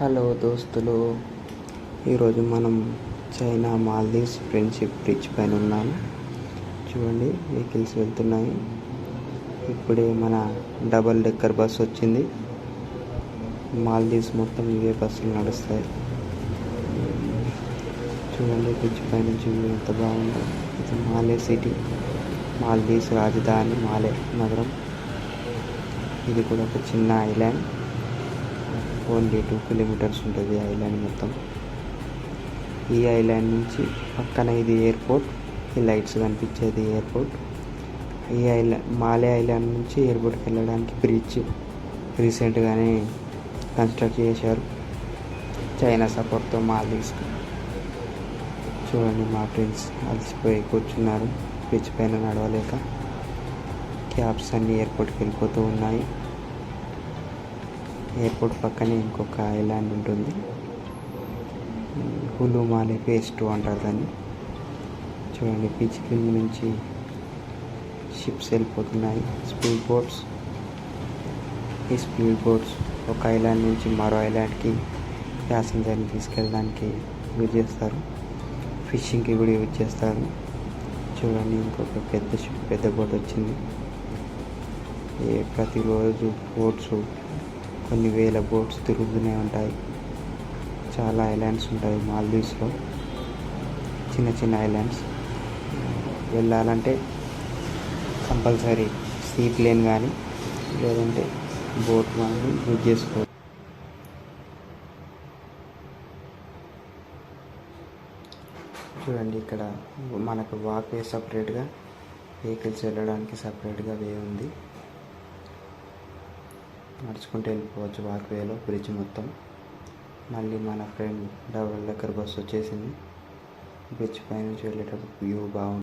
Hello దోస్తులు, ఈరోజు మనం చైనా మాల్దీవ్స్ ఫ్రెండ్షిప్ బ్రిడ్జ్ పైన ఉన్నాము. చూడండి, వెహికల్స్ వెళ్తున్నాయి. ఇప్పుడే మన డబల్ డెక్కర్ బస్ వచ్చింది. మాల్దీవ్స్ మొత్తం ఇవే బస్సులు నడుస్తాయి. చూడండి, బ్రిడ్జ్ పై నుంచి ఎంత బాగుందో. ఇది మాలే సిటీ, మాల్దీవ్స్ రాజధాని మాలే నగరం. ఇది కూడా ఒక చిన్న ఐలాండ్. ఓన్లీ 2 కిలోమీటర్స్ ఉంటుంది ఐలాండ్ మొత్తం. ఈ ఐలాండ్ నుంచి పక్కన ఇది ఎయిర్పోర్ట్. ఈ లైట్స్ కనిపించేది ఎయిర్పోర్ట్. ఈ మాలే ఐలాండ్ నుంచి ఎయిర్పోర్ట్కి వెళ్ళడానికి బ్రిడ్జ్ రీసెంట్గానే కన్స్ట్రక్ట్ చేశారు చైనా సపోర్ట్తో మాల్దీవ్స్కి. చూడండి, మా ఫ్రెండ్స్ అలసిపోయి కూర్చున్నారు బ్రిడ్జ్ పైన నడవలేక. క్యాబ్స్ అన్నీ ఎయిర్పోర్ట్కి వెళ్ళిపోతూ ఉన్నాయి. ఎయిర్పోర్ట్ పక్కనే ఇంకొక ఐలాండ్ ఉంటుంది, హులు మాలే ఫేజ్ 2 అంటారు దాన్ని. చూడండి, బీచ్ కింద నుంచి షిప్స్ వెళ్ళిపోతున్నాయి, స్పీడ్ బోట్స్. ఈ స్పీడ్ బోట్స్ ఒక ఐలాండ్ నుంచి మరో ఐలాండ్కి ప్యాసింజర్ని తీసుకెళ్ళడానికి యూజ్ చేస్తారు. ఫిషింగ్కి కూడా యూజ్ చేస్తారు. చూడండి, ఇంకొక పెద్ద బోట్ వచ్చింది. ప్రతిరోజు బోట్స్ కొన్ని వేల బోట్స్ తిరుగుతూనే ఉంటాయి. చాలా ఐలాండ్స్ ఉంటాయి మాల్దీవ్స్లో, చిన్న చిన్న ఐలాండ్స్. వెళ్ళాలంటే కంపల్సరీ సీ ప్లేన్ కానీ లేదంటే బోట్ కానీ యూజ్ చేసుకో. చూడండి, ఇక్కడ మనకు వాక్ వే సపరేట్గా, వెహికల్స్ వెళ్ళడానికి సపరేట్గా వే ఉంది. నడుచుకుంటూ వెళ్ళిపోవచ్చు వాక్ వేలో బ్రిడ్జ్ మొత్తం. మళ్ళీ మన ఫ్రెండ్ డబల్ డెక్కర్ బస్సు వచ్చేసింది. బ్రిడ్జ్ పైనుంచి వెళ్ళేటప్పుడు వ్యూ బాగుంది.